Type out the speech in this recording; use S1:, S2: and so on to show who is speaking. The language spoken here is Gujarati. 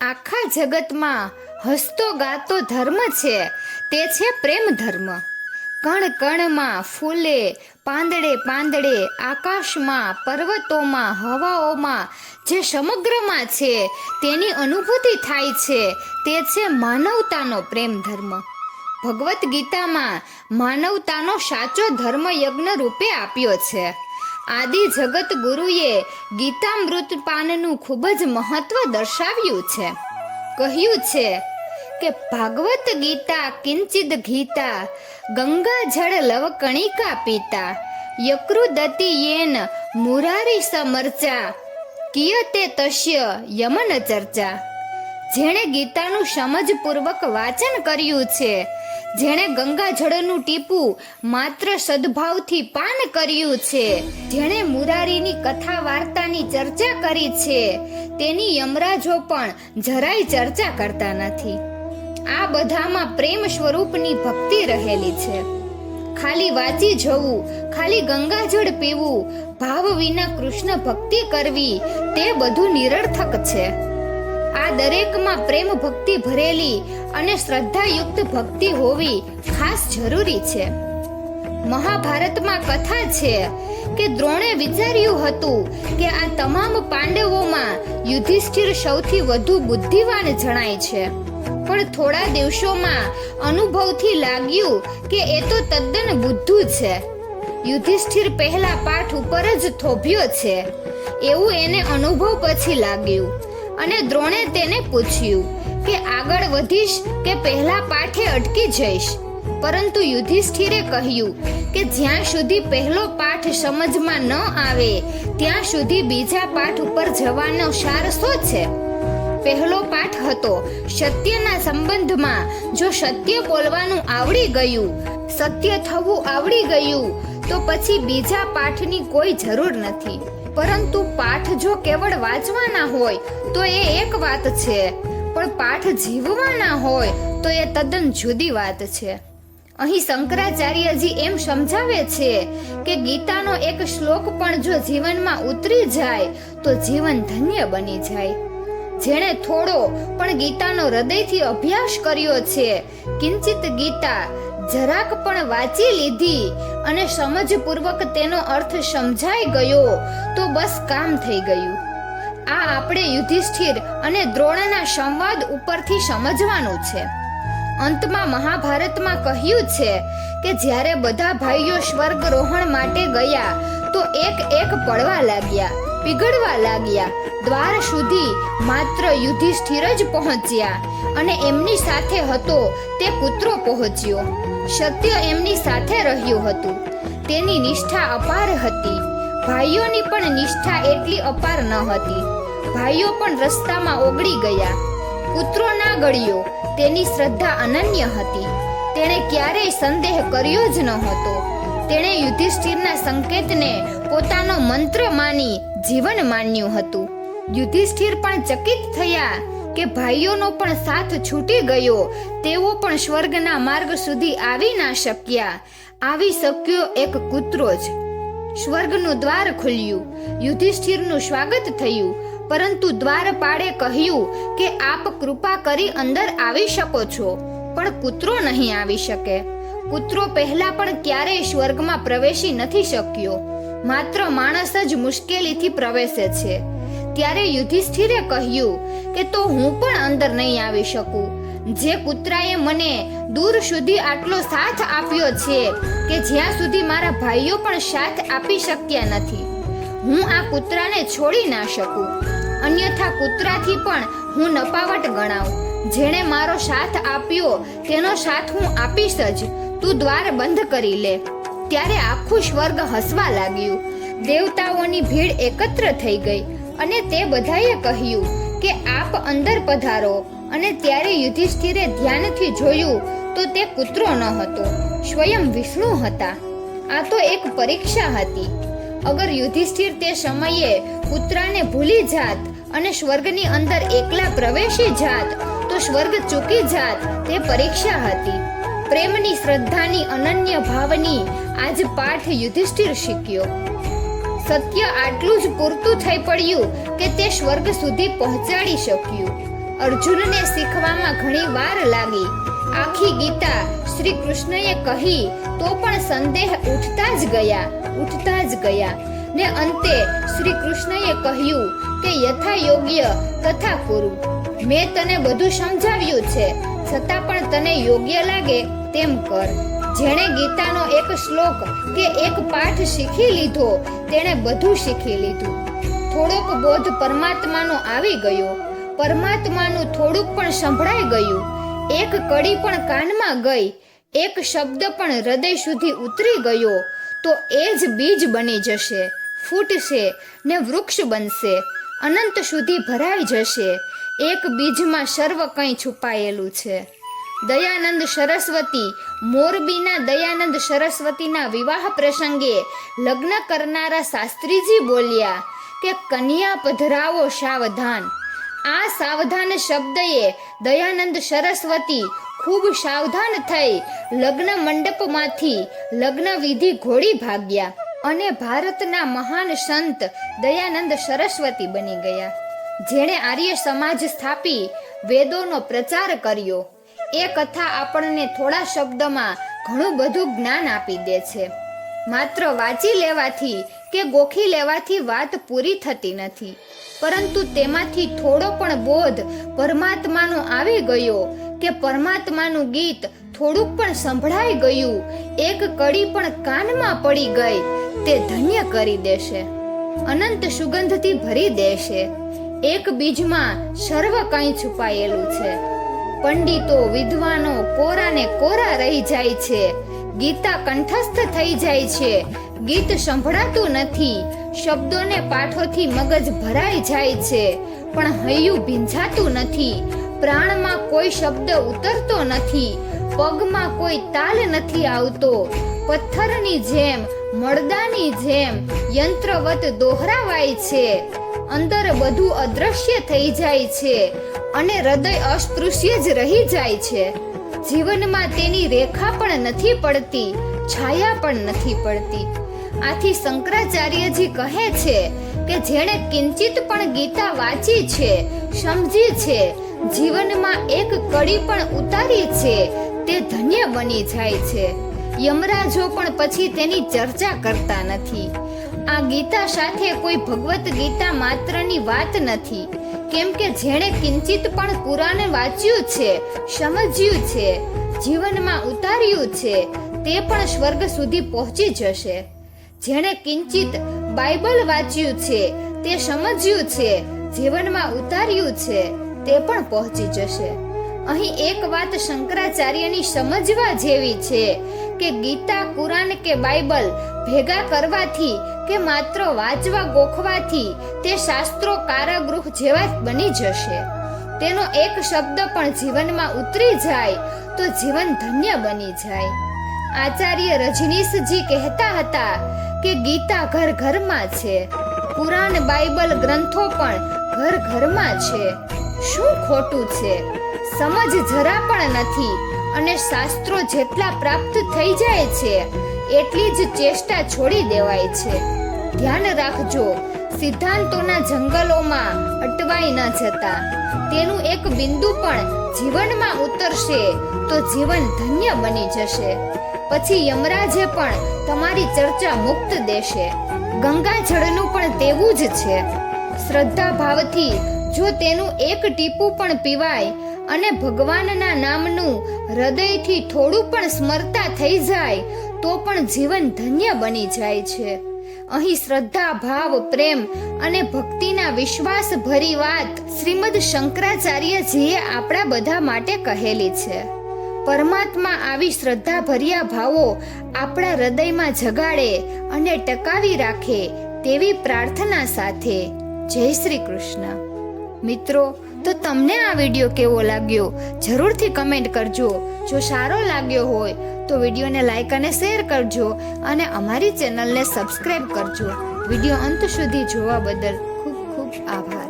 S1: આખા જગતમાં હસતો ગાતો ધર્મ છે તે છે પ્રેમ ધર્મ. કણ કણમાં, ફૂલે, પાંદડે પાંદડે, આકાશમાં, પર્વતોમાં, હવાઓમાં, જે સમગ્રમાં છે તેની અનુભૂતિ થાય છે તે છે માનવતાનો પ્રેમ ધર્મ. ભગવદ્ ગીતામાં માનવતાનો સાચો ધર્મ યજ્ઞ રૂપે આપ્યો છે. આદિ જગત ગુરુએ ગીતામૃત પાનનું ખૂબ જ મહત્વ દર્શાવ્યું છે. કહ્યું છે કે ભાગવત ગીતા કિંચિદ ગીતા, ગંગા જળ લવ કણિકા પીતા, યકૃદતિ યેન મુરારી સમર્ચા, કિયતે તસ્ય યમન ચર્ચા. જેણે ગીતાનું સમજપૂર્વક વાંચન કર્યું છે, જેણે ગંગા જળનું ટીપું માત્ર સદભાવથી પાન કર્યું છે, જેણે મુરારીની કથા વાર્તાની ચર્ચા કરી છે, તેની યમરાજો પણ જરાય ચર્ચા કરતા નથી. આ બધામાં પ્રેમ સ્વરૂપની ભક્તિ રહેલી છે. ખાલી વાંચી જવું, ખાલી ગંગાજળ પીવું, ભાવ વિના કૃષ્ણ ભક્તિ કરવી, તે બધું નિરર્થક છે. આ દરેકમાં પ્રેમ ભક્તિ ભરેલી અને શ્રદ્ધાયુક્ત ભક્તિ હોવી ખાસ જરૂરી છે. મહાભારતમાં કથા છે કે દ્રોણે વિચાર્યું હતું કે આ તમામ પાંડવોમાં યુધિષ્ઠિર સૌથી વધુ બુદ્ધિવાન જણાય છે, પણ થોડા દિવસોમાં અનુભવથી લાગ્યું કે એ તો તદ્દન બુદ્ધુ છે. યુધિષ્ઠિર પહેલા પાઠ ઉપર જ થોભ્યો છે એવું એને અનુભવ પછી લાગ્યું, અને દ્રોણે તેને પૂછ્યું કે આગળ વધીશ કે પહેલા પાઠે અટકી જઈશ. પરંતુ યુધિષ્ઠિરે કહ્યું કે જ્યાં સુધી પહેલો પાઠ સમજમાં ન આવે ત્યાં સુધી બીજા પાઠ ઉપર જવાનો સાર શું છે? પહેલો પાઠ હતો સત્યના સંબંધમાં જો સત્ય બોલવાનું આવડી ગયું, સત્ય થવું આવડી ગયું, તો પછી બીજા પાઠની કોઈ જરૂર નથી. પરંતુ પાઠ જો કેવળ વાંચવાના હોય તો એ એક વાત છે, પણ પાઠ જીવવાના હોય તો એ તદ્દન જુદી વાત છે. અહીં શંકરાચાર્યજી એમ સમજાવે છે કે ગીતાનો એક શ્લોક પણ જો જીવનમાં ઉતરી જાય તો જીવન ધન્ય બની જાય. જેણે થોડો પણ ગીતાનો હૃદયથી અભ્યાસ કર્યો છે, કિંચિત ગીતા જરાક પણ વાંચી લીધી અને સમજપૂર્વક તેનો અર્થ સમજાઈ ગયો તો બસ કામ થઈ ગયું. આ આપણે યુધિષ્ઠિર અને દ્રોણના સંવાદ ઉપરથી સમજવાનું છે. અંતમાં મહાભારતમાં કહ્યું છે કે જ્યારે બધા ભાઈઓ સ્વર્ગરોહણ માટે ગયા તો એક એક પડવા લાગ્યા, પીગળવા લાગ્યા. દ્વાર સુધી માત્ર યુધિષ્ઠિર જ પહોંચ્યા અને એમની સાથે હતો તે પુત્રો પહોંચ્યો. સત્ય એમની સાથે રહ્યું હતું. તેની નિષ્ઠા અપાર હતી. ભાઈઓની પણ નિષ્ઠા એટલી અપાર ન હતી. ભાઈઓ પણ રસ્તામાં ઓગળી ગયા. પુત્રો ના ગળ્યો. તેની શ્રદ્ધા અનન્ય હતી. તેણે ક્યારેય સંદેહ કર્યો જ ન હતો. તેણે યુધિષ્ઠિરના સંકેતને પોતાનો મંત્ર માની જીવન માન્યું હતું. યુધિષ્ઠિર પણ ચકિત થયા કે ભાઈઓનો પણ સાથ છૂટી ગયો. તેઓ પણ સ્વર્ગના માર્ગ સુધી આવી ના શક્યા. આવી શક્યો એક કૂતરો જ. સ્વર્ગનું દ્વાર ખુલ્યું. યુધિષ્ઠિરનું સ્વાગત થયું, પરંતુ દ્વારપાળે કહ્યું કે આપ કૃપા કરી અંદર આવી શકો છો, પણ કૂતરો નહીં આવી શકે. કૂતરો પહેલા પણ ક્યારેય સ્વર્ગમાં પ્રવેશી નથી શક્યો. માત્ર માણસ જ મુશ્કેલીથી પ્રવેશે છે. ત્યારે યુધિષ્ઠિરે કહ્યું કે તો હું પણ અંદર નહીં આવી શકું. જે કૂતરાએ મને દૂર સુધી આટલો સાથ આપ્યો છે કે જ્યાં સુધી મારા ભાઈઓ પણ સાથ આપી શક્યા નથી, હું આ કૂતરાને છોડી ના શકું. અન્યથા કૂતરાથી પણ હું નપાવટ ગણાવું. જેણે મારો સાથ આપ્યો તેનો સાથ હું આપીશ જ. તું દ્વાર બંધ કરી લે. ત્યારે આખું સ્વર્ગ હસવા લાગ્યું. દેવતાઓની ભીડ એકત્ર થઈ ગઈ અને તે બધાએ કહ્યું કે આપ અંદર પધારો. અને ત્યારે યુધિષ્ઠિરે ધ્યાનથી જોયું તો તે કૂતરો ન હતો, સ્વયં વિષ્ણુ હતા. આ તો એક પરીક્ષા હતી. અગર યુધિષ્ઠિર તે સમયે કૂતરાને ભૂલી જાત અને સ્વર્ગની અંદર એકલા પ્રવેશી જાત તો સ્વર્ગ ચૂકી જાત. તે પરીક્ષા હતી. પ્રેમની, શ્રદ્ધાની, અનન્ય ભાવની આજ પાઠ યુધિષ્ઠિર શીખ્યો. સત્ય આટલું જ પૂરતું થઈ પડ્યું કે તે સ્વર્ગ સુધી પહોંચાડી શક્યું. અર્જુનને શીખવામાં ઘણી વાર લાગી. આખી ગીતા શ્રી કૃષ્ણએ કહી તો પણ સંદેહ ઉઠતા જ ગયા ને અંતે શ્રી કૃષ્ણએ કહ્યું કે યથા યોગ્ય તથા કુરુ. મેં તને બધું સમજાવ્યું છે, છતાં પણ તને યોગ્ય લાગે તેમ કર. જેણે ગીતાનો એક શ્લોક કે એક પાઠ શીખી લીધો તેણે બધું શીખી લીધું. થોડોક બોધ પરમાત્માનો આવી ગયો, પરમાત્માનું થોડુંક પણ સંભળાઈ ગયું, એક કડી પણ કાનમાં ગઈ, એક શબ્દ પણ હૃદય સુધી ઉતરી ગયો તો એ જ બીજ બની જશે, ફૂટશે ને વૃક્ષ બનશે, અનંત સુધી ભરાઈ જશે. એક બીજમાં સર્વ કંઈ છુપાયેલું છે. દયાનંદ સરસ્વતી, મોરબીના દયાનંદ સરસ્વતીના વિવાહ પ્રસંગે લગ્ન કરનારા શાસ્ત્રીજી બોલ્યા કે કન્યા પધરાવો સાવધાન. આ સાવધાન શબ્દએ દયાનંદ સરસ્વતી ખૂબ સાવધાન થઈ લગ્ન મંડપમાંથી લગ્ન વિધિ ઘોડી ભાગ્યા અને ભારતના મહાન સંત દયાનંદ સરસ્વતી બની ગયા, જેણે આર્ય સમાજ સ્થાપી વેદોનો પ્રચાર કર્યો. એ કથા આપણને થોડા શબ્દમાં ઘણું બધું જ્ઞાન આપી દે છે. માત્ર વાંચી લેવાથી કે ગોખી લેવાથી વાત પૂરી થતી નથી, પરંતુ તેમાંથી થોડો પણ બોધ પરમાત્માનો આવી ગયો કે પરમાત્માનું ગીત થોડુંક પણ સંભળાઈ ગયું, એક કડી પણ કાનમાં પડી ગઈ, તે ધન્ય કરી દેશે, અનંત સુગંધથી ભરી દેશે. એક બીજમાં સર્વ કંઈ છુપાયેલું છે. પંડિતો વિદ્વાનો કોરાને કોરા રહી જાય છે, ગીતા કંઠસ્થ થઈ જાય છે, ગીત સંભળાતું નથી, શબ્દોને પાઠોથી મગજ ભરાઈ જાય છે, પણ હૈયું ભીંજાતું નથી, પ્રાણમાં કોઈ શબ્દ ઉતરતો નથી, પગમાં કોઈ તાલ નથી આવતો, પથ્થરની જેમ મળદાની જેમ યંત્રવત દોહરાવાય છે, અંદર બધું અદ્રશ્ય થઈ જાય છે અને હૃદય અસ્પૃશ્ય જ રહી જાય છે. જીવનમાં તેની રેખા પણ નથી પડતી, છાયા પણ નથી પડતી. આથી શંકરાચાર્યજી કહે છે કે જેણે કિંચિત પણ ગીતા વાંચી છે, સમજી છે, જીવનમાં એક કડી પણ ઉતારી છે, તે ધન્ય બની જાય છે. યમરાજો પણ પછી તેની ચર્ચા કરતા નથી. આ ગીતા સાથે કોઈ ભગવત ગીતા માત્રની વાત નથી, કેમ કે જેણે કિંચિત પણ પુરાણ વાંચ્યું છે, સમજ્યું છે, જીવનમાં ઉતાર્યું છે, તે પણ સ્વર્ગ સુધી પહોંચી જશે. જેણે કિંચિત બાઇબલ વાંચ્યું છે, તે સમજ્યું છે, જીવનમાં ઉતાર્યું છે, તે પણ પહોંચી જશે. અહીં એક વાત શંકરાચાર્યની સમજવા જેવી છે કે ગીતા, કુરાન કે બાઇબલ ભેગા કરવાથી કે માત્ર વાંચવા ગોખવાથી તે શાસ્ત્રો કારાગૃહ જેવા બની જશે. તેનો એક શબ્દ પણ જીવનમાં ઉતરી જાય તો જીવન ધન્ય બની જાય. આચાર્ય રજનીશજી કહેતા હતા કે ગીતા ઘર ઘરમાં છે, કુરાન બાઇબલ ગ્રંથો પણ ઘર ઘરમાં છે. શું ખોટું છે? સમજ જરા પણ નથી અને શાસ્ત્રો જેટલા પ્રાપ્ત થઈ જાય છે એટલી જ ચેષ્ટા છોડી દેવાય છે. ધ્યાન રાખજો, સિદ્ધાંતોના જંગલોમાં અટવાઈ ન જતા. તેનું એક બિંદુ પણ જીવનમાં ઉતરશે તો જીવન ધન્ય બની જશે. પછી યમરાજે પણ તમારી ચર્ચા મુક્ત દેશે. ગંગાજળનું પણ તેવું જ છે. શ્રદ્ધા ભાવથી જો તેનું એક ટીપું પણ પીવાય અને ભગવાનના નામનું હૃદયથી થોડું પણ સ્મરતા થઈ જાય તો પણ જીવન ધન્ય બની જાય છે. અહીં શ્રદ્ધા, ભાવ, પ્રેમ અને ભક્તિના વિશ્વાસ ભરી વાત શ્રીમદ શંકરાચાર્યજીએ આપણા બધા માટે કહેલી છે. પરમાત્મા આવી શ્રદ્ધા ભર્યા ભાવો આપણા હૃદયમાં જગાડે અને ટકાવી રાખે તેવી પ્રાર્થના સાથે જય શ્રી કૃષ્ણ. મિત્રો, તો તમને આ વિડીયો કેવો લાગ્યો જરૂરથી કમેન્ટ કરજો. જો સારો લાગ્યો હોય તો વિડીયોને લાઈક અને શેર કરજો અને અમારી ચેનલને સબસ્ક્રાઇબ કરજો. વિડીયો અંત સુધી જોવા બદલ ખૂબ ખૂબ આભાર.